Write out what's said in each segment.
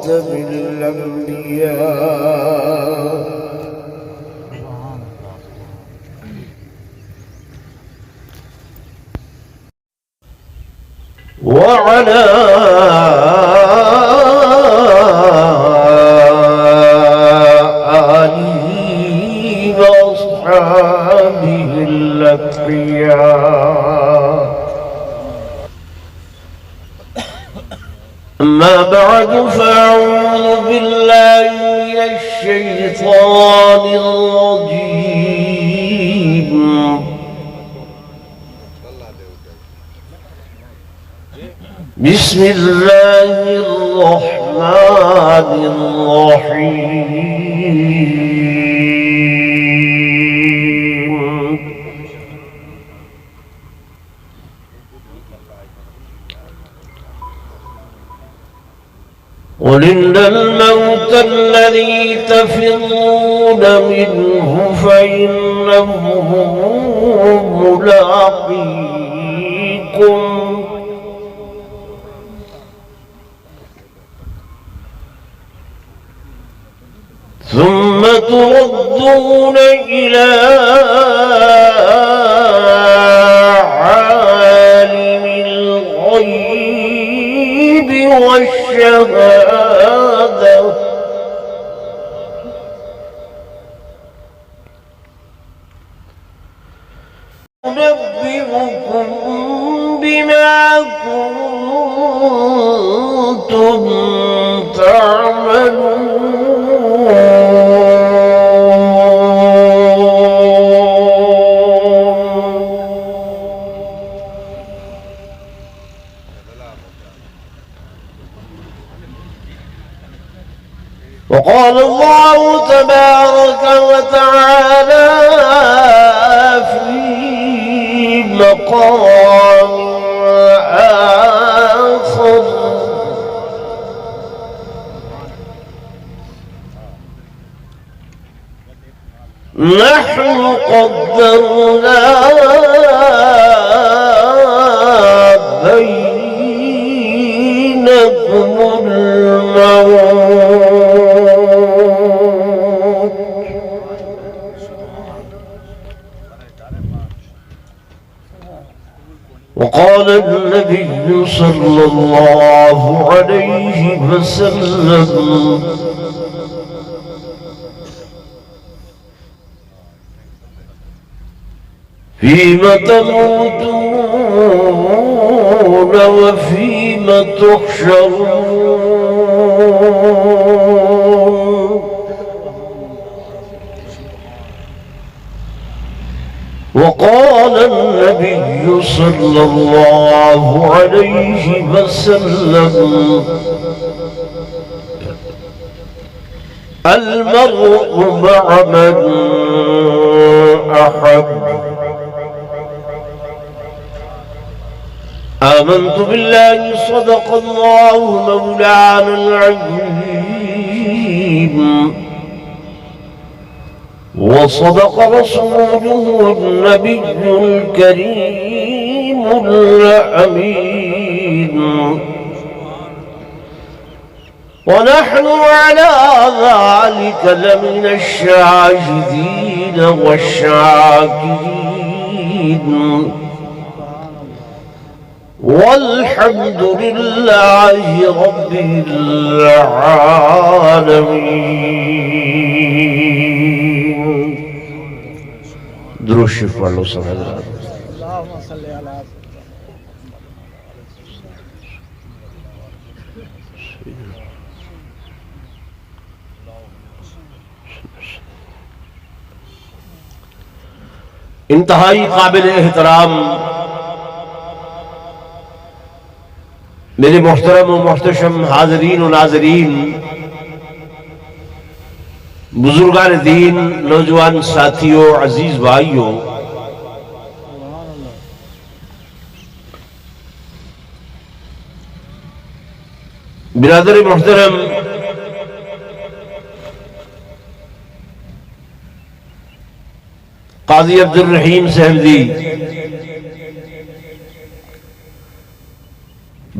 خاتم الأنبياء وعلى آله وأصحابه الأتقياء. أما بعد فأعوذ بالله من الشيطان الرجيم. بسم الله الرحمن الرحيم. قل إن الموت الذي تفرون منه فإنه ملاقيكم ثم تردون إلى عالم الغيب والشهادة ينبئكم بما كنتم تعملون. وقال الله تبارك وتعالى في مقام آخر: نحن قدرنا بينكم الموت وقال النبي صلى الله عليه وسلم: فيما تموتون وفيما تحشرون. وقال النبي صلى الله عليه وسلم: المرء مع من أحب. آمنت بالله صدق الله مولانا العظيم وصدق رسوله النبي الكريم الأمين. ونحن على ذلك لمن الشاهدين والشاكرين والحمد لله رب العالمين. درود شریف پڑھ لو سب حضرات. انتہائی قابل احترام میرے محترم و محتشم حاضرین و ناظرین، بزرگان دین، نوجوان ساتھیوں، عزیز بھائیوں، برادر محترم، قاضی عبد الرحیم صاحبدی،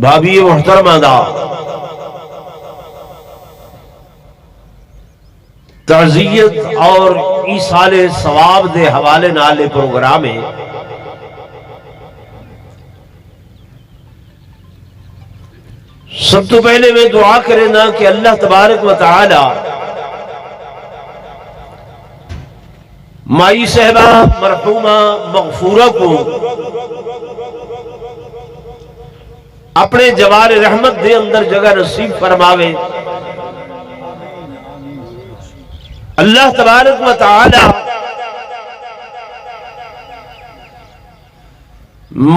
بھابی محترمہ دا، تعزیت اور ایصال ثواب دے حوالے نال پروگرام ہے۔ سب تو پہلے میں دعا کرے نا کہ اللہ تبارک و تعالی مائی صاحبہ مرحومہ مغفورہ کو اپنے جوار رحمت دے اندر جگہ نصیب فرماوے۔ اللہ تبارک و تعالی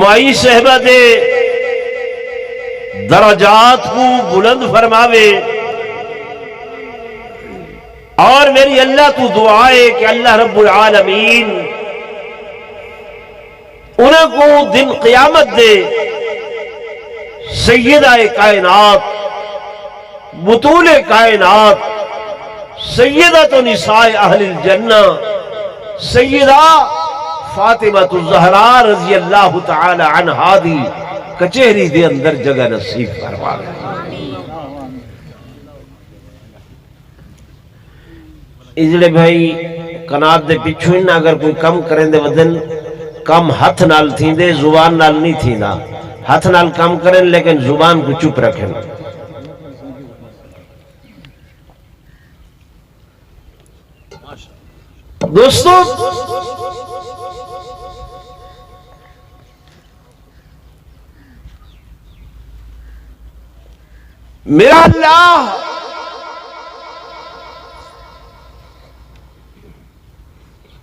مائی صاحبہ دے درجات کو بلند فرماوے، اور میری اللہ تو دعا ہے کہ اللہ رب العالمین انہیں کو دن قیامت دے سیدہ کائنات، بطول کائنات، سیدۃ نساء اہل الجنہ، سیدہ فاطمہ الزہراء رضی اللہ تعالی عنہا دی کچہری دے اندر جگہ نصیب فرماوے۔ اجڑے بھائی کنات دے پچھو ہی نہ اگر کوئی کم کریں دے ودن کم ہاتھ نال تھیں دے، زبان نال نہیں تھیں دا، ہاتھ نال کم کریں لیکن زبان کو چپ رکھیں۔ دوستو میرا اللہ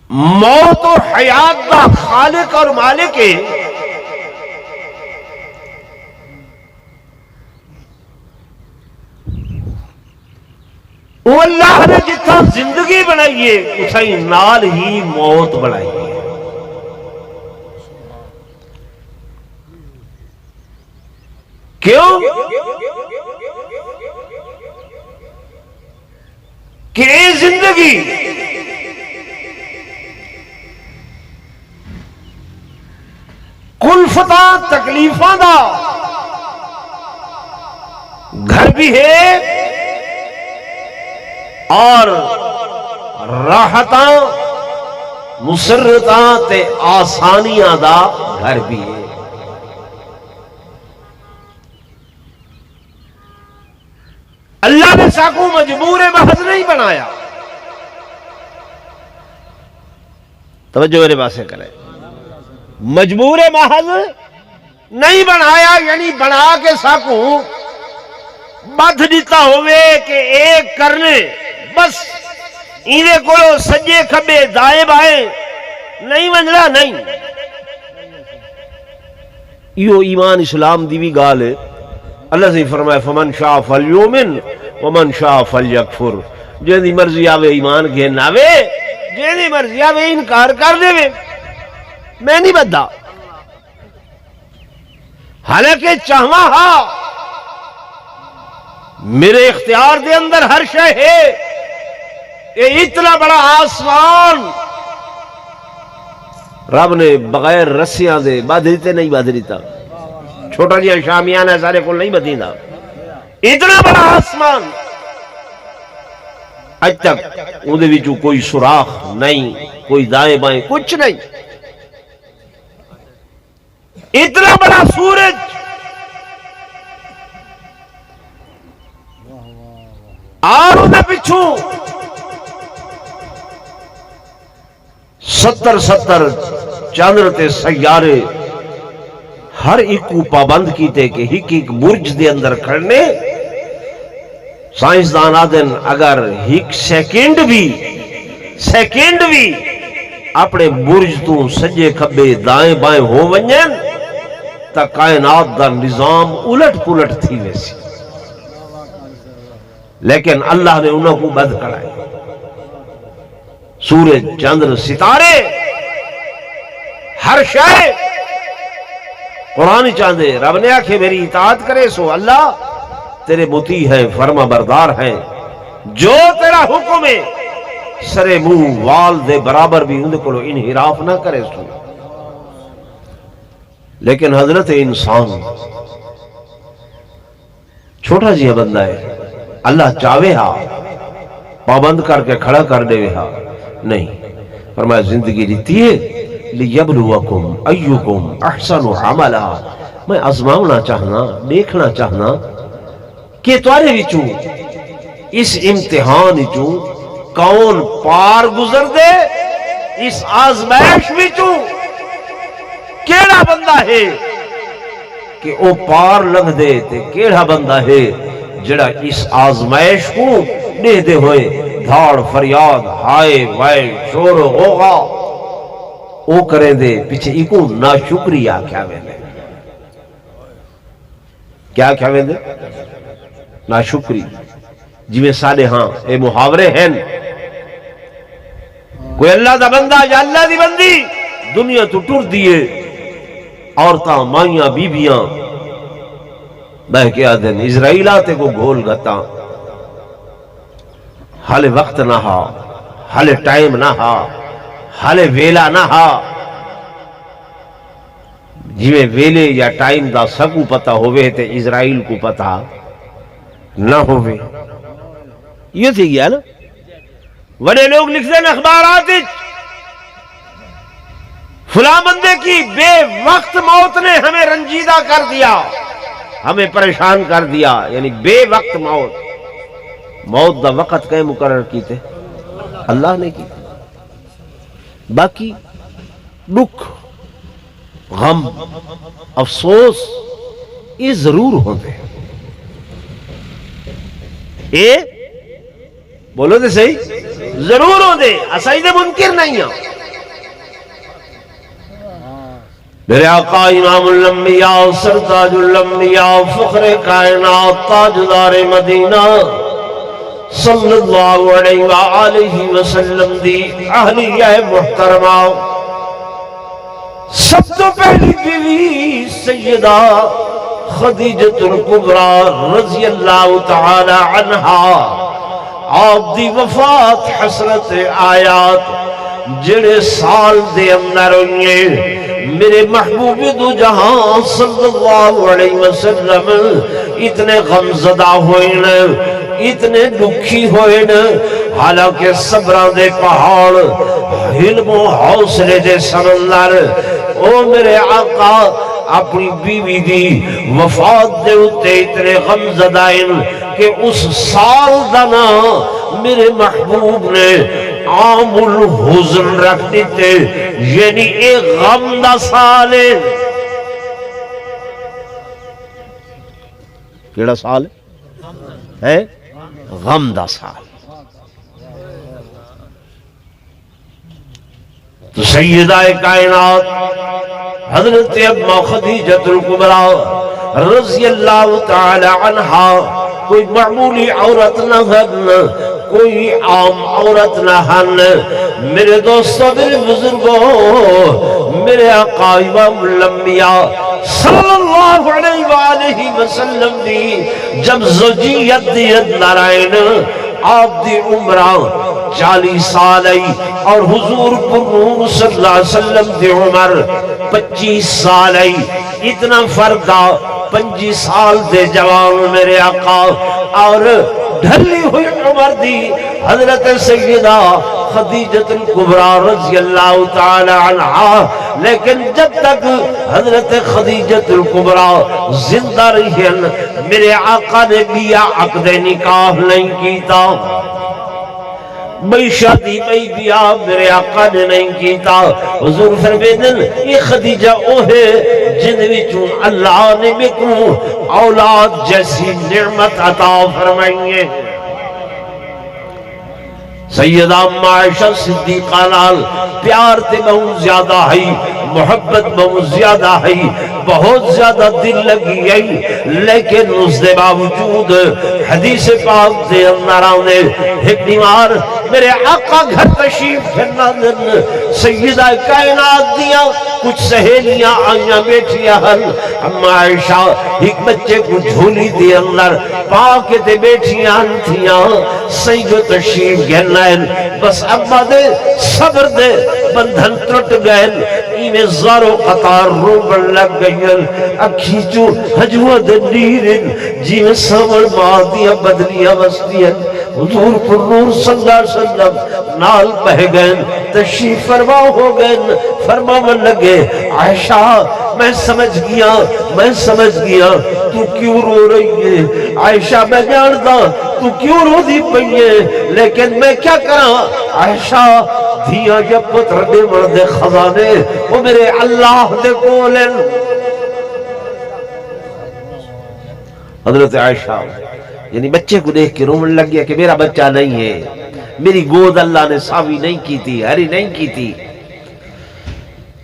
موت و حیات کا خالق اور مالک ہے۔ وہ اللہ نے جتنا زندگی بنائیے اسے نال ہی موت بنائیے۔ کیوں کہ یہ زندگی کلفتاں تکلیفاں دا گھر بھی ہے اور راحتاں مسرتاں تے آسانیاں دا گھر بھی ہے۔ اللہ نے ساکو مجبور محض نہیں بنایا، توجہ میرے پاس سے کرے، مجبور محض نہیں بنایا، یعنی بنا کے ساکو بدھ دیتا ہوئے کہ ایک کرنے بس انہیں کولو سجے کھبے دائیں بائیں نہیں منجلا نہیں۔ یہ ایمان اسلام دی بھی گال ہے۔ اللہ سے فرمائے فمن شاء فلیؤمن ومن شاء فلیکفر، جیندی مرضی آوے ایمان گھن آوے، جیندی مرضی آوے انکار کر دے وے، میں نہیں بدھا۔ حالانکہ چاہواں ہاں میرے اختیار دے اندر ہر شے ہے، یہ اتنا بڑا آسمان رب نے بغیر رسیاں دے باندھ دیتے نہیں باندھ دیتا، چھوٹا جی شامیان ہے سارے کو نہیں بدیندا، اتنا بڑا آسمان اج تک اندے وچوں کوئی سوراخ نہیں، کوئی دائیں بائیں کچھ نہیں، اتنا بڑا سورج اور اندے پچھوں 70 چاندر تے سیارے، ہر ایک کو پابند کیتے کہ ایک برج دے اندر کھڑنے، سائنسدان آدن اگر ایک سیکنڈ بھی اپنے برج تو سجے کھبے دائیں بائیں ہو ونجن تا کائنات دا نظام الٹ پلٹ تھی ویسی، لیکن اللہ نے انہوں کو بند کرائے۔ سورج چندر ستارے ہر شے قرآن چاندے، رب نے آکھے میری اطاعت کرے سو اللہ تیرے مطیع ہیں، فرما بردار ہیں، جو تیرا حکم ہے سرے منہ وال دے برابر بھی ان کو انحراف نہ کرے سو۔ لیکن حضرت انسان چھوٹا جی بندہ ہے، اللہ چاہے ہاں پابند کر کے کھڑا کر دے ہاں نہیں، فرمایا زندگی دیتی ہے لیبلوکم ایکم احسن عملا، میں آزماؤنا چاہنا، دیکھنا چاہنا کہ تمہارے وچوں اس امتحان وچوں کون پار گزر دے، اس آزمائش وچوں کیڑا بندہ ہے کہ او پار لنگ دے، تے کیڑا بندہ ہے جڑا اس آزمائش کو دے دے ہوئے دھاڑ فریاد ہائے وائے شور و غوغا او کریں دے پیچھے ایکو ناشکری آکھیا ویندے، کیا کیا ویندے؟ ناشکری۔ جی میں ساڑے ہاں اے محاورے ہیں، کوئی اللہ دا بندہ یا اللہ دی بندی دنیا تو ٹر دیے، عورتاں مائیاں بیبیاں بہ کے آدھن اسرائیلاتے کو گھول گتا، حال وقت نہ ہا، حال ٹائم نہ ہا، حال ویلا نہ ہا، جویں ویلے یا ٹائم دا سکو پتہ ہوئے تے اسرائیل کو پتہ نہ ہوئے۔ یہ تھی گیا نا، بڑے لوگ لکھتے ہیں اخبارات فلاں بندے کی بے وقت موت نے ہمیں رنجیدہ کر دیا، ہمیں پریشان کر دیا، یعنی بے وقت موت۔ موت دا وقت کہیں مقرر کیتے؟ اللہ نے کی۔ باقی دکھ، غم، افسوس یہ ضرور ہوتے ہیں، اے بولو دے صحیح، ضرور ہوتے، اسائی دے منکر نہیں ہیں۔ میرے آقا امام الانبیاء سرتاج الانبیاء فخر کائنات تاجدار مدینہ صلی اللہ علیہ وآلہ وسلم دی اہلیہ محترمہ سب تو پہلی بیوی سیدہ خدیجۃ الکبریٰ رضی اللہ تعالی عنہا، آپ دی وفات حسرت آیات جڑے سال دے اندر ہوئے، میرے محبوب دو جہاں صلی اللہ علیہ وسلم اتنے غمزدہ ہوئے، اتنے دکھی ہوئے، حالانکہ صبران دے پہاڑ، علم و حوصلے دے سمندر، او میرے آقا اپنی بیوی دی وفات دے اتے اتنے غمزدہ کہ اس سال دنا میرے محبوب نے عام الحزن رکھ دیتے، یعنی ایک غم دا سال ہے۔ کیڑا سال ہے؟ غم دا سال۔ تو سیدہ کائنات حضرت اما خدیجۃ الکبریٰ رضی اللہ تعالی عنہا کوئی معمولی عورت نہ ہن، کوئی عام عورت نہ ہن۔ میرے دوستوں، میرے بزرگوں، میرے آقا امام الانبیاء صلی اللہ علیہ وآلہ وسلم دی جب زوجیت دیت نارائن، آپ دی عمرہ 40 سال آئی اور حضور پر صلی اللہ علیہ وسلم دی عمر 25 سال آئی، اتنا فرق آ 25 سال دے جوان میرے آقا اور ڈھلی ہوئی عمر دی حضرت سیدہ خدیجۃ الکبریٰ رضی اللہ تعالی عنہا، لیکن جب تک حضرت خدیجۃ الکبریٰ زندہ رہی ہیں میرے آقا نے بیا عقد نکاح نہیں کیتا، بھئی شادی بھئی بیا میرے آقا نے نہیں کیتا۔ حضور فرمیدن یہ خدیجہ او ہے جن وچوں اللہ نے میکوں اولاد جیسی نعمت عطا فرمائیے۔ سیدہ عائشہ صدیقہ نال پیار تے بہت زیادہ ہے، محبت بہت زیادہ ہے، بہت زیادہ دل لگی ہے، لیکن اس دے باوجود حدیث پاک دے اندر آنے ایک دیوار میرے آقا گھر تشریف پھرنا دن، سیدہ کائنات دیا کچھ سہیلیاں آئیاں بیٹھیاں ہن، اما عائشہ ایک بچے کو جھولی دے اندر پاک تے بیٹھیاں تھیاں، سیدہ تشریف گھرنا بس اما دے صبر دے بندھن ٹوٹ گئے، ایویں زارو قطار روبن لگ گئیں، اکھی چو حجوہ دے نیرن جیویں سامر مادیاں بدلیاں وستیاں، حضور پر نور صلی اللہ علیہ وسلم نال بہ گئے تشریف فرما ہو گئے فرماون لگے عائشہ میں سمجھ گیا تو کیوں رو رہی ہے عائشہ میں جانتا تو کیوں رو دی پئی ہے لیکن میں کیا کراں عائشہ دھیاں یا پتر دے مرد خزانے وہ میرے اللہ دے کولن حضرت عائشہ یعنی بچے کو دیکھ کے رومن لگ گیا کہ میرا بچہ نہیں ہے میری گود اللہ نے ساوی نہیں کی تھی ہری نہیں کی تھی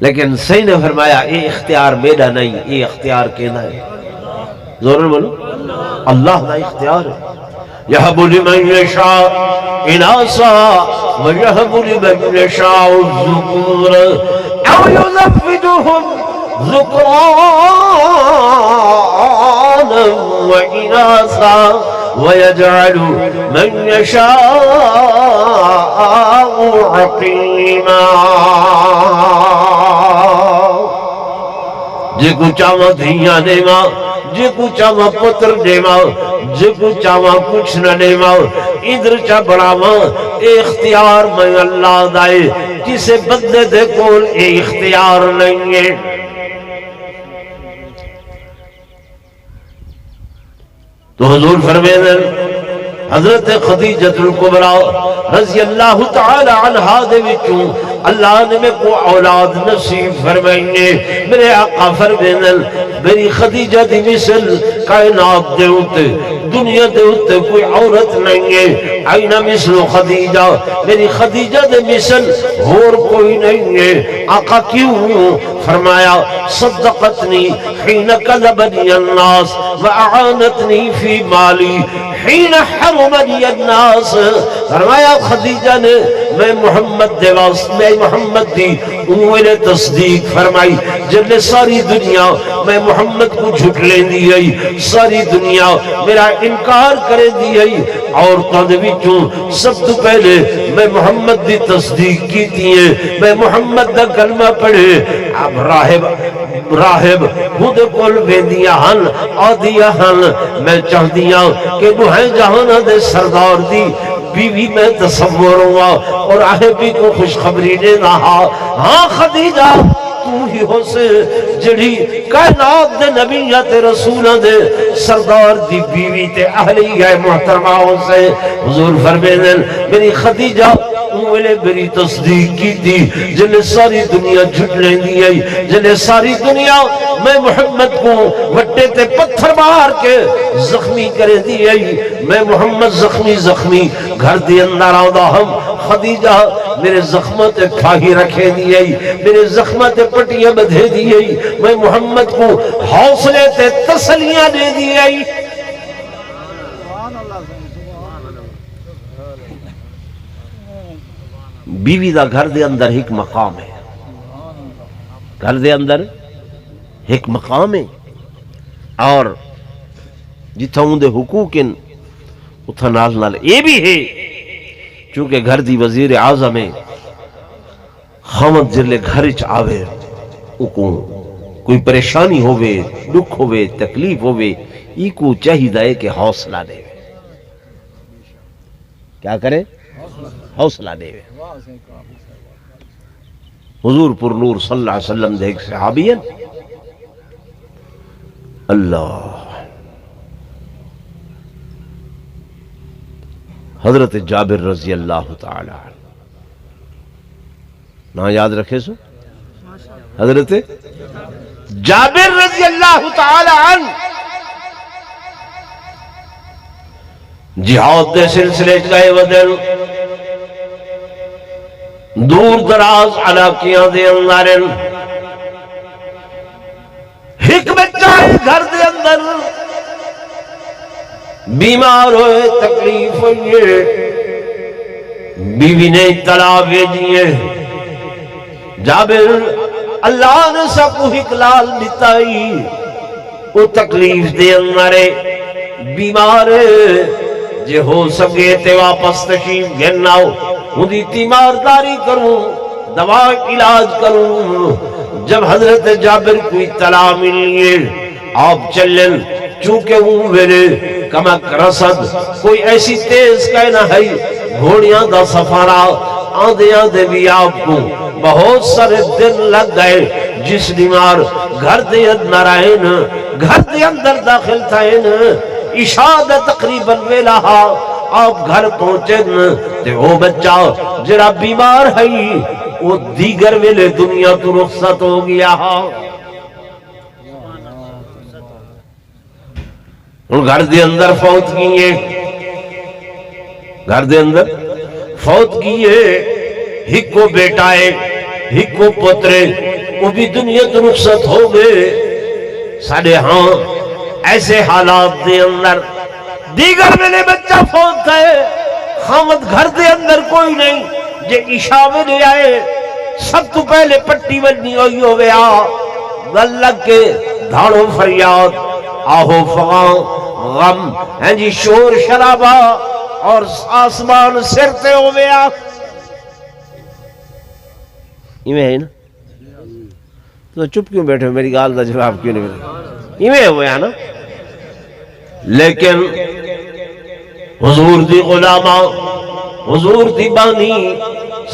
لیکن صحیح نے فرمایا اے اختیار میرا نہیں اے اختیار کہنا ہے زور بولو اللہ کا اختیار ہے یہب لمن یشاء اناسا ویہب لمن یشاء الذکور او یزوجہم ذکرانا واناسا وَيَجْعَلُ مَنْ يَشَاءُ عَقِيمًا جے کو چاہواں دھیاں دے ماں جے کو چاہواں پتر دے ماں جے کو چاہواں کچھ نہ دے ماں ادھر چاہ بڑا ماں اے اختیار میں اللہ دائے کسے بندے دے کول اے اختیار نہیں ہے تو حضور فرمیدن حضرت خدیجہ الکبریٰ رضی اللہ تعالی عنہا دے وچوں اللہ نے میں کو اولاد نصیب فرمائیے میرے آقا فرمیدن میری خدیجہ دی مثل کائنات دے ہوتے دنیا دے ہوتے کوئی عورت نہیں ہے آئینہ مثل خدیجہ میری خدیجہ دے مثل اور کوئی نہیں ہے آقا کیوں فرمایا صدقتنی حین کذبنی الناس وأعانتنی فی مالی حین حرمنی الناس فرمایا خدیجہ نے میں محمد دے واسطے میں محمد دی انہوں تصدیق فرمائی جب نے ساری دنیا میں محمد کو جھٹلے دی گئی ساری دنیا میرا انکار کرے دی گئی عورتوں دے وچوں سب تو پہلے میں محمد دی تصدیق کی تھی میں محمد دا کلمہ پڑھے اب راہب خود کول ویندیاں ہن آدیاں ہن میں چاہ دیا کہ دوہے جہانہ دے سردار دی بیوی میں تصور ہوا اور آہے بھی کو خوشخبری نے رہا ہاں خدیجہ تو ہی ہو سے جڑی کائنات دے نبیت رسولہ دے سردار دی بیوی تے اہلیہ محترمہ ہو سے حضور فرمیدن میری خدیجہ انہوں میری تصدیق کی تھی جنہیں ساری دنیا جھٹ لیں دی آئی جنہیں ساری دنیا میں محمد کو وٹے تے پتھر مار کے زخمی کرے دی آئی میں محمد زخمی گھر دی اندر آدھا ہم خدیجہ میرے زخمت کھاہی رکھے دی آئی میرے زخمت پٹیاں بدھے دی آئی میں محمد کو حوصلے تے تسلیاں دے دی آئی بیوی دا گھر دے اندر ایک مقام ہے گھر دے اندر ایک مقام ہے اور جتھا ان دے حقوق ان اتھا نال اے بھی ہے چونکہ گھر دی وزیر اعظم ہے خامد جلے گھر چ آوے کوئی پریشانی ہوئے دکھ ہوئے تکلیف ہوئے ای کو چاہیے دائے کہ حوصلہ دے کیا کرے حوصلہ دے حضور پر نور صلی اللہ علیہ وسلم دے ایک صحابی ہیں اللہ حضرت جابر رضی اللہ تعالی نا یاد رکھے سو حضرت جابر رضی اللہ تعالی عنہ جہاد دے سلسلے گئے ودل دور دراز علاقیاں دے اندر ایک بچہ گھر دے اندر بیمار ہوئے تکلیف ہوئے بیوی نے اطلاع بھیجیے جابر اللہ نے سب کو اقلال بتائی وہ تکلیف دے اندر بیمار جے ہو سکے تے واپس تشریف گھناؤ خودی تیمارداری کروں دوا علاج کروں جب حضرت جابر کو اطلاع ملیے آپ چلن چونکہ وہ ویلے کمک رسد کوئی ایسی تیز کہنا ہے گھوڑیاں دا سفارا آدھے آدھے بھی آپ کو بہت سارے دن لگ گئے جس بیمار گھر دے اندر آئے نا گھر دے اندر داخل تھائے نا اشادہ تقریباً ویلا آپ گھر پہنچے نا تے وہ بچہ جڑا بیمار ہے وہ دیگر ویلے دنیا تو رخصت ہو گیا ان گھر دے اندر فوت کیے گھر دے اندر فوت کیے ہکو بیٹا ہے ہکو پترے وہ بھی دنیا تو رخصت ہو گئے ساڑھے ہاں ایسے حالات دے اندر دیگر ویلے بچہ فوت ہے خامد گھر دے اندر کوئی نہیں جے عشاء میں لے آئے سب تو پہلے پٹی بننی ہوئی ہو گیا گل لگ کے دھاڑو فریاد آہو فغاں غم ہیں جی شور شرابہ اور آسمان سرتے ہو گیا ایمیں ہے نا تو چپ کیوں بیٹھے میری گال دا جواب کیوں نہیں ملے ایمیں ہوئے ہیں نا لیکن حضور دی غلامہ حضور دی بانی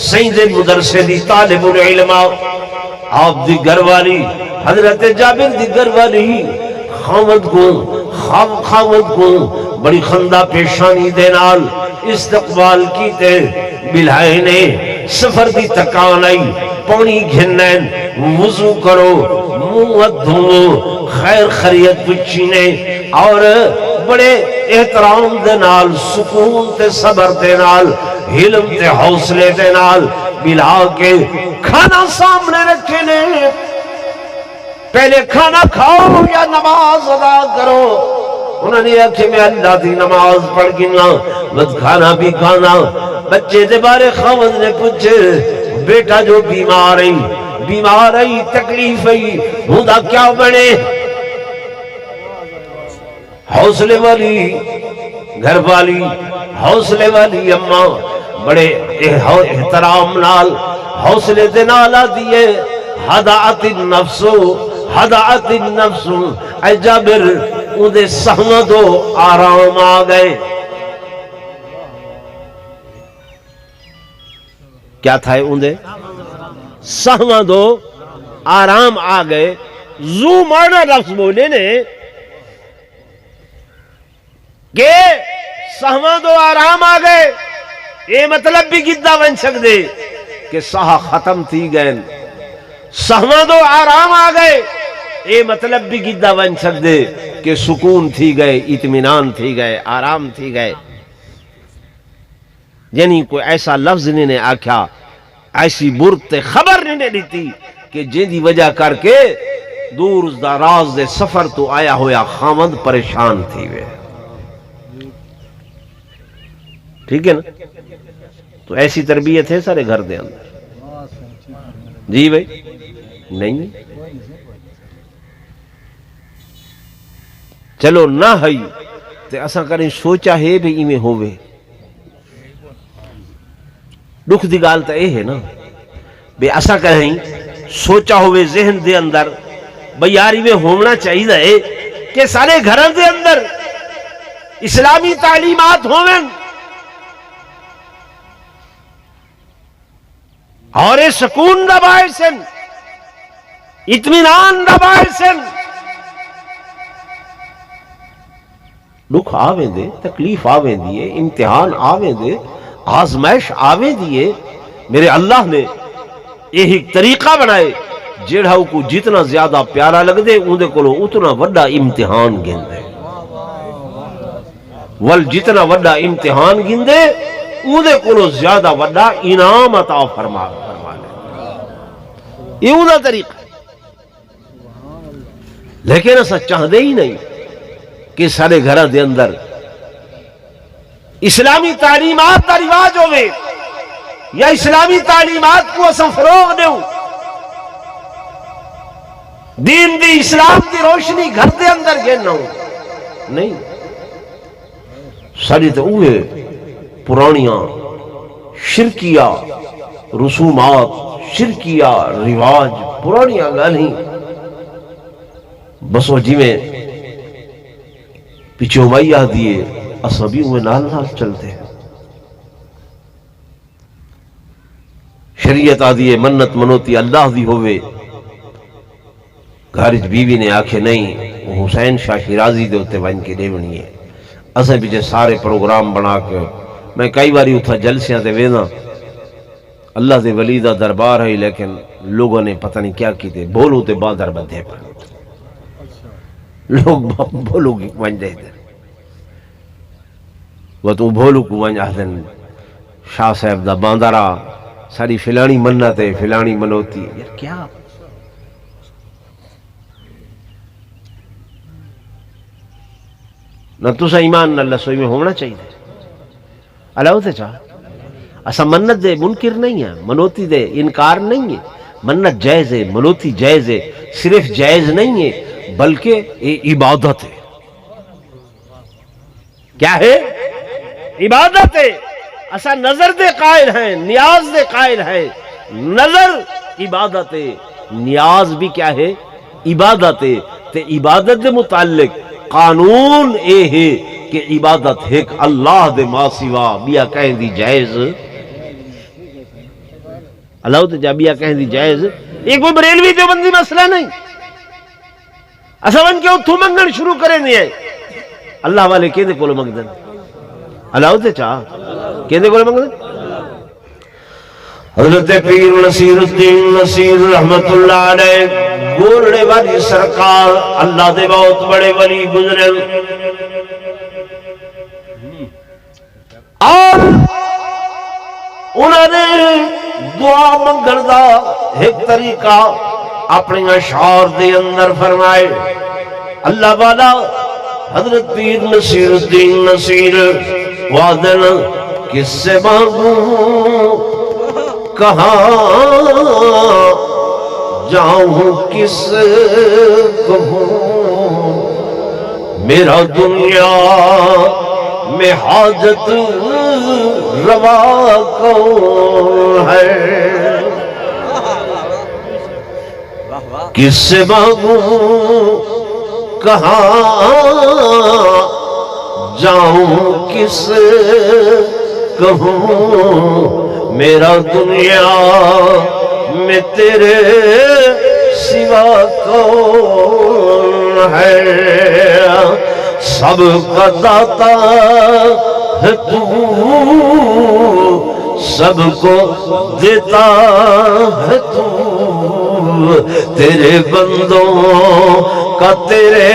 سید مدرسے دی طالب العلم آپ دی گھر والی حضرت جابر دی گھر والی خامد کو بڑی خندہ پیشانی دے نال استقبال کیتے بلائے نے سفر دی تکان آئی پانی گھنین وضو کرو منہ دھو خیر خریت پچھینے اور بڑے احترام دے نال سکون تے صبر دے نال علم تے حوصلے دے نال بلا کے کھانا سامنے رکھے نے پہلے کھانا کھاؤ یا نماز ادا کرو انہوں نے آنکھیں میں اللہ دی نماز پڑھ گنا بس کھانا بھی کھانا بچے دے بارے خامد نے پوچھے بیٹا جو بیمار ہے تکلیف ہے ہودا کیا بنے حوصلے والی گھر والی حوصلے والی اماں بڑے احترام نال حوصلے دے نالا دیئے ہدایت النفس اے جابر اندے سہمت و آرام آ گئے کیا تھا اندے سہمت و آرام آ گئے زو مانا لفظ بولے نے کہ سہمت و آرام آ گئے یہ مطلب بھی گدہ بن سکتے کہ سہا ختم تھی گئے سہمت و آرام آ گئے یہ مطلب بھی گدہ بن سکتے کہ سکون تھی گئے اطمینان تھی گئے آرام تھی گئے یعنی کوئی ایسا لفظ نہیں آکھا ایسی برت خبر نہیں دیتی کہ جن دی وجہ کر کے دور دراز دے سفر تو آیا ہویا خامد پریشان تھی وے ٹھیک ہے نا تو ایسی تربیت ہے سارے گھر دے اندر جی بھائی نہیں چلو نہ ہئی تے اساں کریں سوچا ہے بھی ایمیں ہوئے دکھ دی گال تا اے ہے نا بے اساں کہیں سوچا ہوئے ذہن دے اندر بیاری میں ہونا چاہیے کہ سارے گھروں دے اندر اسلامی تعلیمات ہوئیں اور سکون دا باعثن اطمینان دا باعثن دکھ آویں دے تکلیف آویں دیے امتحان آویں دے آزمائش آویں دیے میرے اللہ نے ایک طریقہ بنائے جیڑا کو جتنا زیادہ پیارا لگ دے اندے کو اتنا وڈا امتحان گندے ول جتنا وڈا امتحان گندے اندے کو زیادہ وڈا انعام عطا فرما لے یہ اندہ طریقہ لیکن ایسا چاہدے ہی نہیں کہ سارے گھر دے اندر اسلامی تعلیمات کا رواج ہوئے یا اسلامی تعلیمات کو اسا فروغ دوں دین دی اسلام دی روشنی گھر دے اندر گھننا ہوں نہیں ساری تو اوہ پرانیاں شرکیہ رسومات شرکیہ رواج پرانیاں گالیں بس وہ جی میں پچھو مائیہ دیے اساں بھی ہوئے نال نال چلتے ہیں. شریعت آدھی منت منوتی اللہ دی ہوئے. گھر بیوی نے آکھے نہیں وہ حسین شاہ شیرازی دے ہوتے وائن کے دیونی ہے. اساں بھی سارے پروگرام بنا کے میں کئی باری اتھا جلسیاں تے وینا اللہ دے ولی دا دربار ہے لیکن لوگوں نے پتہ نہیں کیا کی تے بولو تے باندر بدھے پر لوگ بولو کی وائن دے دے وہ تو بولو کو وائن آدھن شاہ صاحب دا باندرہ ساری فلانی منت ہے فلانی منوتی یار کیا نہ تسا ایمان نہ اللہ سوئی میں ہونا چاہیے اللہ ہوتے چاہ اسا منت دے منکر نہیں ہے منوتی دے انکار نہیں ہے منت جائز ہے منوتی جائز ہے صرف جائز نہیں ہے بلکہ یہ عبادت ہے کیا ہے عبادت ہے اسا نظر دے قائل ہیں نیاز دے قائل ہیں نظر عبادت ہے نیاز بھی کیا ہے عبادت ہے تے عبادت دے متعلق قانون اے ہے کہ عبادت ایک اللہ دے ما سوا بیا کہیں دی جائز اللہ تے جا بیا کہیں دی جائز یہ کوئی بریلوی دیوبندی مسئلہ نہیں اسا ون کے اتھو منگن شروع کرے نہیں ہے اللہ والے کہنے کولو منگدن اللہ تے چاہ کہنے کولو منگدن حضرت پیر نصیر الدین نصیر رحمت اللہ علیہ گولڑے والی سرکار اللہ دے بہت بڑے ولی گزرے اور انہوں نے دعا منگن دا ایک طریقہ اپنے اشعار دے اندر فرمائے اللہ والا حضرت پیر نصیر الدین نصیر وعدن کس سے مانگوں کہاں جاؤں کس کہوں میرا دنیا میں حاجت روا کون ہے کس سے مانگوں کہاں جاؤں کس کہوں میرا دنیا میں تیرے سوا کون ہے سب کا داتا ہے تو سب کو دیتا ہے تو تیرے بندوں کا تیرے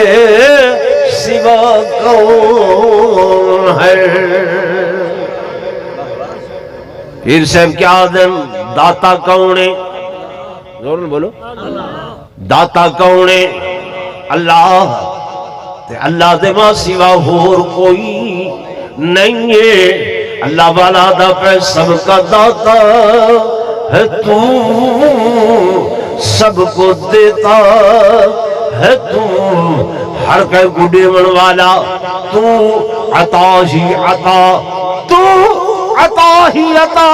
سوا کون ہے پیر صاحب کیا دن داتا کونے زور میں بولو داتا کونے اللہ تے اللہ دے ماں سوا ہور کوئی نہیں ہے اللہ والا دا پہ سب کا داتا ہے تو سب کو دیتا ہے تو ہر کئی گڈے من والا تو عطا ہی عطا تو عطا ہی عطا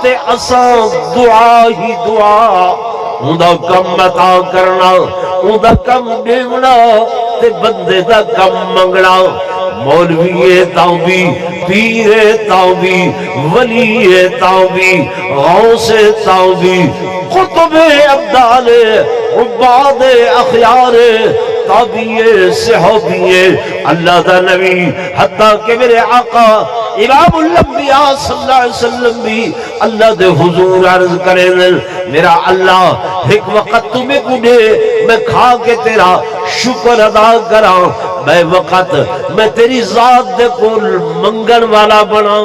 تے اساں دعا ہی دعا اندھا کم عطا کرنا اندھا کم دیونا تے بندے دا کم منگنا مولوی تاؤں بھی پیر تاؤں بھی ولی تاؤں بھی غوث تاؤں بھی قطب ابدال عباد اخیار تابعی صحابی اللہ دا نبی حتیٰ کہ میرے آقا امام الانبیاء صلی اللہ علیہ وسلم بھی اللہ دے حضور عرض کریں میرا اللہ ایک وقت تمہیں گھڑے میں کھا کے تیرا شکر ادا کرا میں وقت میں تیری ذات دے کل منگن والا بنا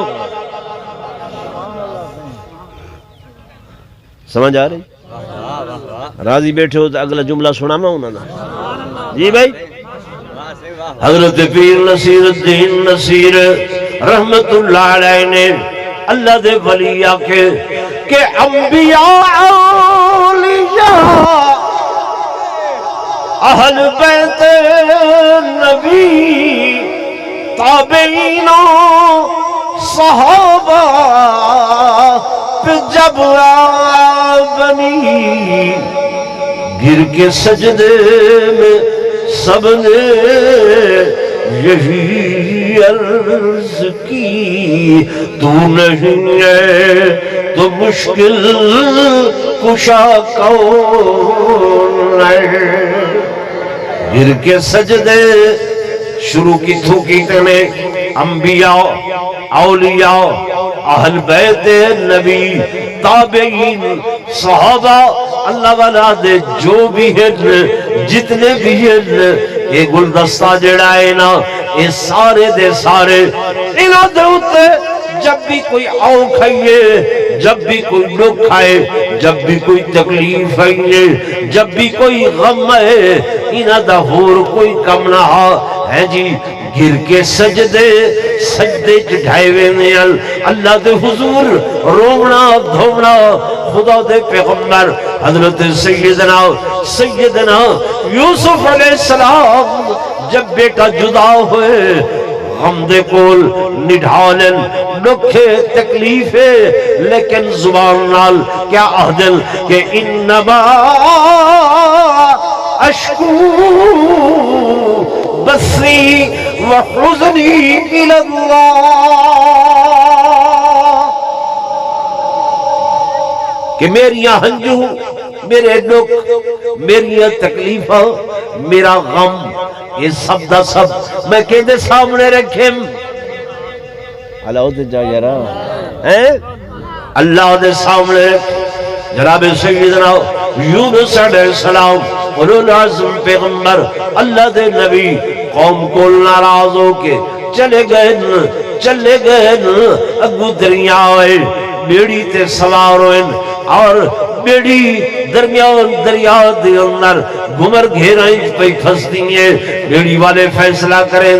سمجھ آ رہی راضی بیٹھے ہو تو اگلا جملہ سنا میں انہوں نے جی بھائی حضرت پیر نصیر الدین نصیر رحمت اللہ علیہ نے اللہ دے ولی آکے کہ انبیاء اولیاء اہل بیت نبی تابعین صحابہ پہ جب بنی گر کے سجدے میں سب نے یہی عرض کی، تو نہیں ہے تو مشکل کشا کون ہے۔ گر کے سجدے شروع کی تھوکی کرنے، انبیاء، اولیاء، اہل بیت نبی، تابعین، صحابہ، اللہ والا دے جو بھی ہیں، جتنے بھی ہیں، یہ گلدستہ جڑا ہے نا، یہ سارے دے سارے انہاں دے ہوتے جب بھی کوئی آؤ کھائیے، جب بھی کوئی دکھ کھائے، جب بھی کوئی تکلیف آئیے، جب بھی کوئی غم ہے، انہاں دا ہور کوئی کم نہ ہے جی۔ گر کے سجدے چڑھائے ہوئے میں اللہ دے حضور رونا دھونا، خدا دے پیغمبر حضرت سیدنا یوسف علیہ السلام جب بیٹا جدا ہوئے، غم دے کول نڈھالن دکھے تکلیفے، لیکن زبان نال کیا عہدن کہ انما اشکو بثی وحزنی الی اللہ، کہ میریاں ہنجو، میرے دکھ، میریاں تکلیفاں، میرا غم، یہ سب دا سب میں کہتے سامنے رکھیں۔ اللہ دے جا یارا اللہ دے سامنے جناب سیدنا یونس علیہ السلام اولو العزم پیغمبر اللہ دے نبی قوم کو ناراض ہو کے چلے گئے اگو دریا ہوئے، بیڑی تے سوار ہوئے اور بیڑی درمیان دریا دے اندر گمر گھیرائیں پہ پھنس دیئے۔ بیڑی والے فیصلہ کریں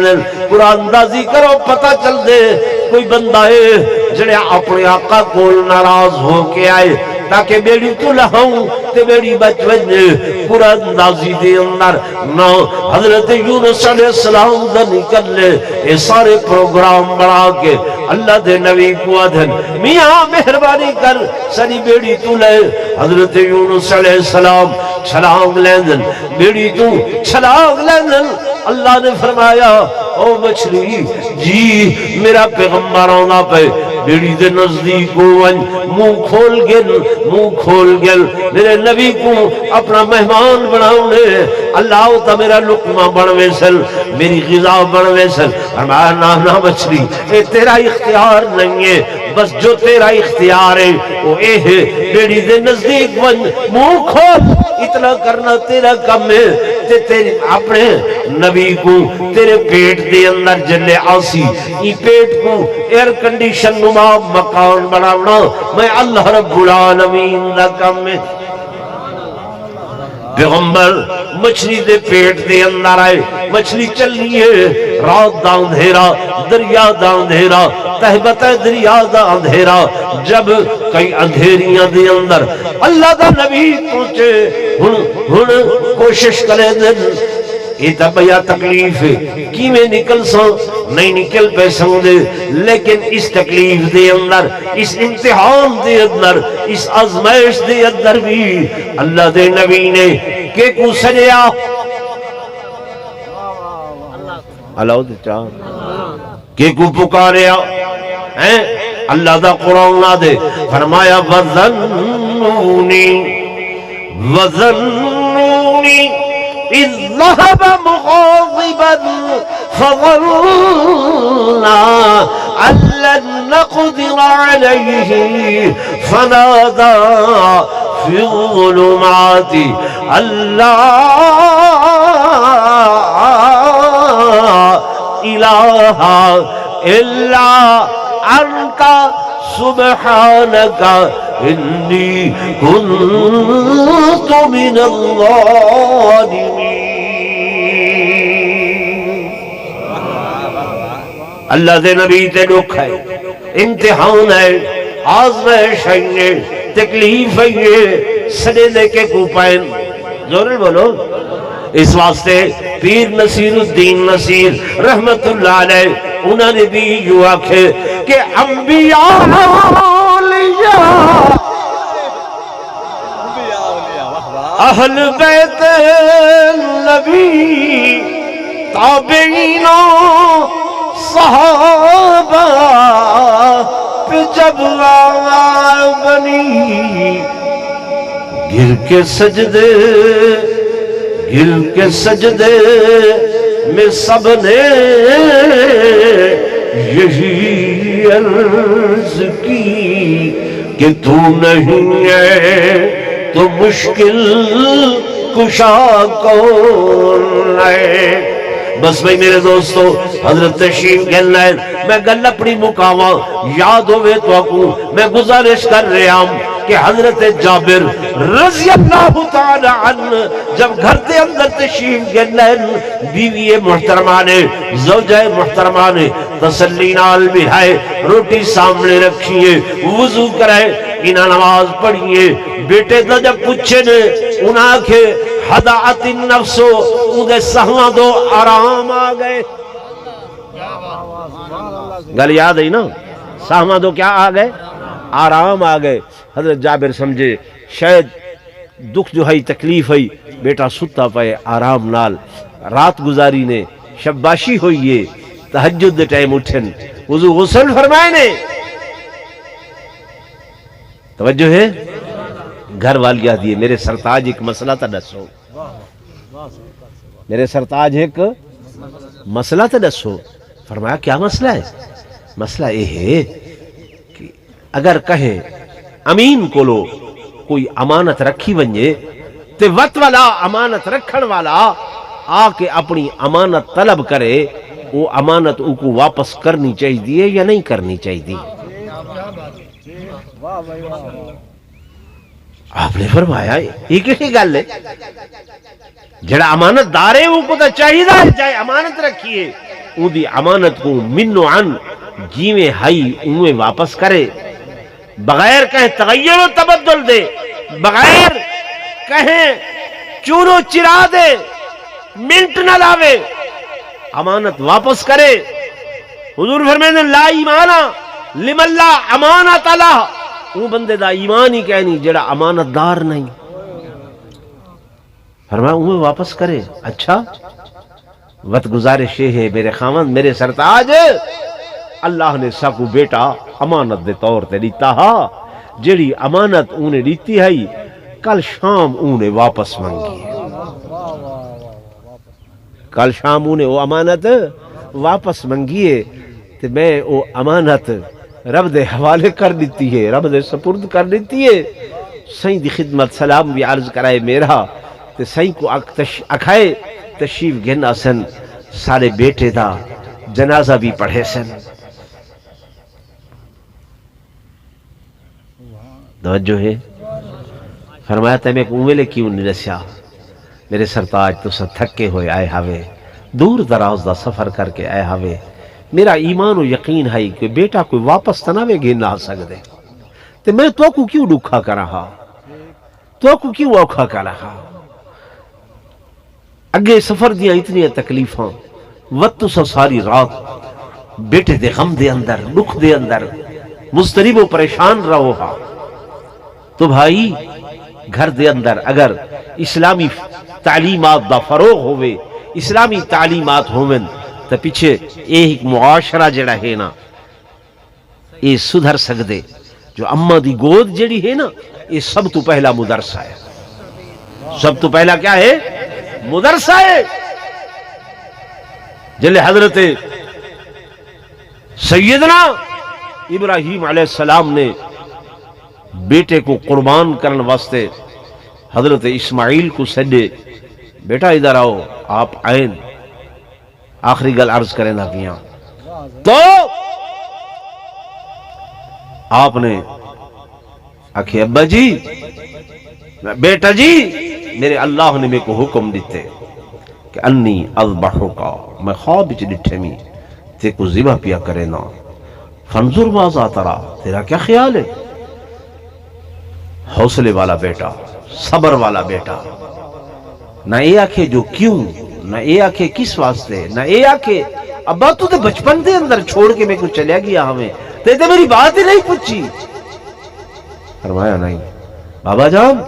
قرآن اندازی کرو، پتہ چل دے کوئی بندہ ہے جڑے اپنے آقا کو ناراض ہو کے آئے تاکہ بیڑی تو لہاؤں تے بیڑی بچ بجنے۔ قرآن اندازی دے اندر نہ حضرت یونس علیہ السلام دا نکل لے، یہ سارے پروگرام بڑھا کے اللہ دے نبی کو ادھن میاں مہربانی کر ساری بیڑی تو لے۔ حضرت یونس علیہ السلام چھلانگ لیندن، بیڑی تو چھلانگ لیندن۔ اللہ نے فرمایا او مچھلی جی میرا پیغمبر آنا پہ، بیڑی دے نزدیک ہوئن، منہ کھول گل میرے نبی کو اپنا مہمان بناؤنے۔ اللہ تا میرا لقمہ بنوے سل، میری غذا بنوے سل۔ فرمایا نہ مچھلی، اے تیرا اختیار نہیں ہے، بس جو تیرا اختیار ہے وہ اے ہے، بیڑی دے نزدیک ون، منہ کھول، اتنا کرنا تیرا کم ہے۔ تیرے اپنے نبی کو تیرے پیٹ دے اندر جلے آسی، ای پیٹ کو ایئر کنڈیشن نما مکان بناونا میں اللہ رب العالمین دا کم میں۔ پیغمبر مچھلی دے پیٹ دے اندر آئے، مچھلی چل رہی ہے، رات دا اندھیرا، دریا دا اندھیرا، تہبت دریا دا اندھیرا۔ جب کئی اندھیریاں دے اندر اللہ دا نبی پہنچے، ہن کوشش کرے دن یہ تبیا تکلیف کی میں نکل سو نہیں نکل پہ سکتے، لیکن اس تکلیف دے اندر، اس امتحان دے اندر، اس آزمائش دے اندر بھی اللہ دے نبی نے کہ کو سجیا اللہ دے چاہ کہ کو پکاریا اللہ دا قرآن نہ دے فرمایا وَظَنُّونِي إِذْ ذَهَبَ مُغَاضِبًا فَظَنَّا أَن لَّن نَّقْدِرَ عَلَيْهِ فَنَادَىٰ فِي الظُّلُمَاتِ أَن لَّا إِلَٰهَ إِلَّا أَنتَ سُبْحَانَكَ إِنِّي كُنتُ مِنَ الظَّالِمِينَ۔ اللہ دے نبی تے دکھ ہے، امتحان ہے، آزمائش ہے، تکلیف ہے، سڑے لے کے کوپائن زور بولو۔ اس واسطے پیر نصیر الدین نصیر رحمت اللہ علیہ انہوں نے بھی یوں آکھے کہ انبیاء اولیاء اہل بیت نبی تابعینوں صحابہ پہ جب بنی، گر کے سجدے میں سب نے یہی عرض کی کہ تو نہیں ہے تو مشکل کشا کون ہے۔ بس بھئی میرے دوستو، حضرت تشریف گلنا ہے، میں گل اپنی مقامہ یاد ہوئے تو اکوں میں گزارش کر رہا ہوں کہ حضرت جابر رضی اللہ تعالی عنہ جب گھر دے اندر تشریف گلنا ہے، بیوی محترمہ نے، زوجہ محترمہ نے تسلی نال بہائے، روٹی سامنے رکھیے، وضو کرائے، انہاں نماز پڑھیے۔ بیٹے دا جب پوچھے نے انہاں کے حدعت النفس، اندھے سہواں دو آرام آگئے۔ گل یاد ہے نا، سہواں دو کیا آگئے؟ آرام آگئے۔ حضرت جابر سمجھے شاید دکھ جو ہے تکلیف ہے، بیٹا ستا پائے آرام نال، رات گزاری نے، شباشی ہوئیے، تہجد دے ٹائم اٹھن، وضو غسل فرمائے نے۔ توجہ ہے؟ گھر والی آدھی ہے میرے سرتاج ایک مسئلہ تا دسو، میرے سرتاج ایک مسئلہ تا دسو۔ فرمایا کیا مسئلہ ہے؟ مسئلہ یہ ہے کہ اگر کہیں امین کو لو کوئی امانت رکھی ونجے تے وقت والا امانت رکھن والا آ کے اپنی امانت طلب کرے، وہ امانت او کو واپس کرنی چاہیے یا نہیں کرنی چاہیے؟ آپ نے فرمایا یہ کسی گل ہے، جڑا امانت دار ہے وہ کو تو چاہیے چاہے امانت رکھیے، وہ دی امانت کو منو عن جیویں ہائی انہیں واپس کرے، بغیر کہیں تغیر و تبدل دے، بغیر کہیں چورو چرا دے، منٹ نہ لاوے، امانت واپس کرے۔ حضور فرمائے لا ایمانا لمن لا امانت اللہ، وہ بندے دا ایمان ہی کہنی جڑا امانت دار نہیں۔ فرمایا انہیں واپس کرے۔ اچھا وقت گزارش یہ ہے میرے خاوند، میرے سرتاج، اللہ نے ساکو بیٹا امانت دے طور تے دیتا ہا، جڑی امانت انہیں دیتی ہے کل شام انہیں واپس منگی ہے، کل شام انہیں وہ امانت واپس منگی ہے، تے میں وہ امانت رب دے حوالے کر دیتی ہے، رب دے سپرد کر دیتی ہے۔ سائیں دی خدمت سلام بھی عرض کرائے میرا، تے سائیں کو اکھائے تشریف گھنا سن، سارے بیٹے دا جنازہ بھی پڑھے سن۔ توجہ ہے؟ فرمایا تے میں کوئلے کیوں نہیں رسیا؟ میرے سرتاج تو سا تھکے ہوئے آئے ہوئے، دور دراز دا سفر کر کے آئے ہوئے، میرا ایمان و یقین ہے کہ بیٹا کوئی واپس تناوے گے نہ سکتے، تے میں تو کو کیوں دکھا کر رہا، تو کو کیوں اوکھا کر رہا؟ اگے سفر دیا اتنی تکلیفاں، وقت سا ساری رات بیٹے دے غم دے اندر، دکھ دے اندر مضطرب و پریشان رہو ہا۔ تو بھائی گھر دے اندر اگر اسلامی تعلیمات دا فروغ ہوئے، اسلامی تعلیمات ہوئن، تو پیچھے ایک معاشرہ جڑا ہے نا یہ سدھر سکدے۔ جو اماں دی گود جڑی ہے نا، یہ سب تو پہلا مدرسہ ہے، سب تو پہلا کیا ہے؟ مدرسہ ہے۔ جلے حضرت سیدنا ابراہیم علیہ السلام نے بیٹے کو قربان کرنے واسطے حضرت اسماعیل کو سڈے، بیٹا ادھر آؤ، آپ آئین، آخری گل عرض کریں نہ کیا تو آپ نے آکھے ابا جی، بیٹا جی، میرے اللہ نے میرے کو حکم دیتے کہ انی اذبحکا، میں خواب وچ ڈٹھے میں تے کو ذبح پیا کرے نا، فانظر ماذا ترا، تیرا کیا خیال ہے؟ حوصلے والا بیٹا، صبر والا بیٹا، نہ یہ آکھے جو کیوں، نہ یہ آکھے کس واسطے، نہ یہ آکھے ابا تو تے بچپن دے اندر چھوڑ کے میں کو چلیا گیا ہمیں، تے میری بات ہی نہیں پوچھی۔ فرمایا نہیں بابا جان،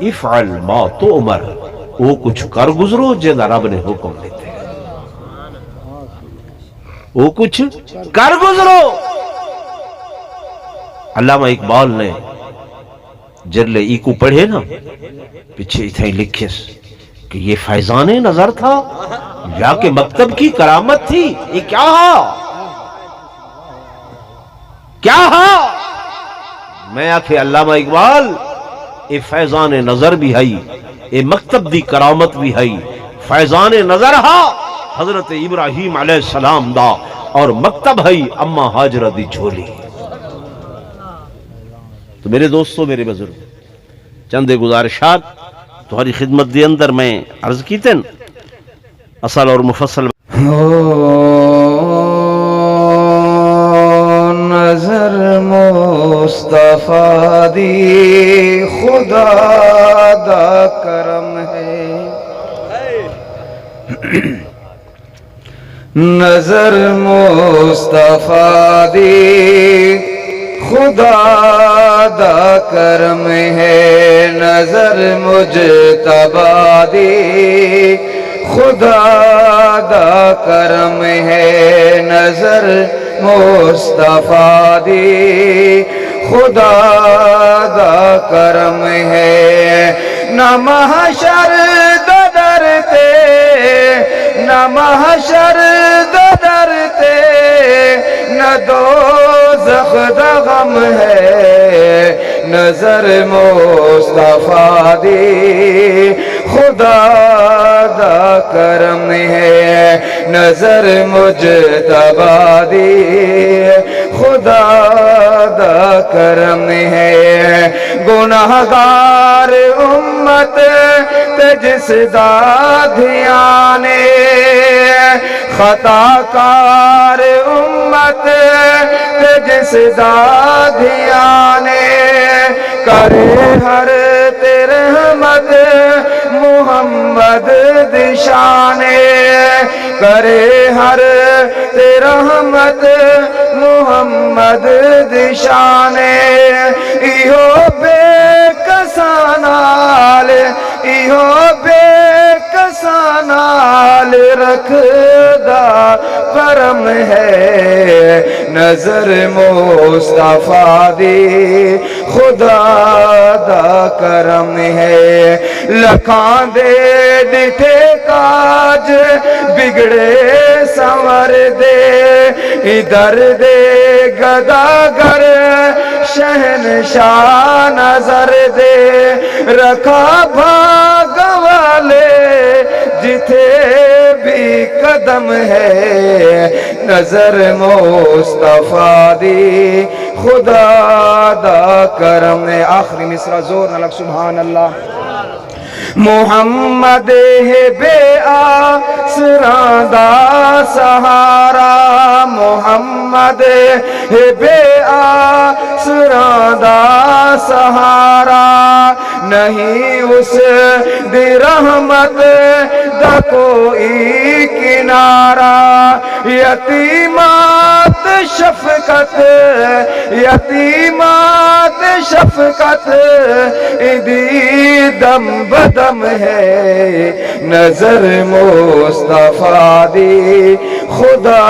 افعل ما تؤمر، وہ کچھ کر گزرو جنہ رب نے حکم دیتے ہیں۔ وہ کچھ کر گزرو۔ علامہ اقبال نے جرلے ای کو پڑھے نا پیچھے اتھائی لکھے کہ یہ فیضان نظر تھا یا کہ مکتب کی کرامت تھی، یہ کیا ہا کیا ہا؟ میں آکھے علامہ اقبال اے فیضان نظر بھی ہے، اے مکتب دی کرامت بھی ہے۔ فیضان نظر ہا حضرت ابراہیم علیہ السلام دا، اور مکتب ہے اما ہاجرہ دی جھولی۔ تو میرے دوستو، میرے بزرگ، چند گزارشات تمہاری خدمت دی اندر میں عرض کیتن اصل اور مفصل۔ نظر مصطفیٰ دی خدا دا کرم ہے، نظر مصطفیٰ دی خدا دا کرم ہے، نظر مجتبیٰ دی خدا دا کرم ہے، نظر مصطفیٰ دی خدا دا کرم ہے۔ نہ محشر دا در تے، نہ محشر دا در تے، نہ دوزخ دا غم ہے، نظر مصطفیٰ دی خدا دا کرم ہے، نظر مجتبیٰ دی خدا دا کرم ہے۔ گناہگار امت تے جس دا دھیانے، خطا کار امت تے جس دا دھیانے، کرے ہر تے رحمت محمد دی شانے، کرے ہر تے رحمت محمد دی شانے۔ ایہو بے کسانال، ایہو بے کسانال رکھ دا کرم ہے، نظر مصطفیٰ دی خدا دا کرم ہے۔ لکھاں دے ڈٹھے کاج بگڑے سنور دے، ادھر دے گداگر شہنشاہ نظر دے، رکھا بھاگ والے جتھے بھی قدم ہے، نظر مصطفیٰ دی خدا دا کرم ہے۔ آخری مصرع زور نہ لگ سبحان اللہ۔ محمد ہے بے آسراں دا سہارا، محمد ہے بے آسراں دا سہارا، نہیں اس دی رحمت دا کوئی کنارہ، یتیمات شفقت، یتیمات شفقت دی دم بدم ہے، نظر مصطفیٰ دی خدا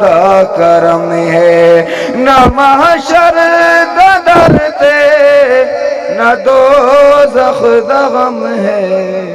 دا کرم ہے۔ نہ محشر دا در تے، نہ دوزخ دا غم ہے،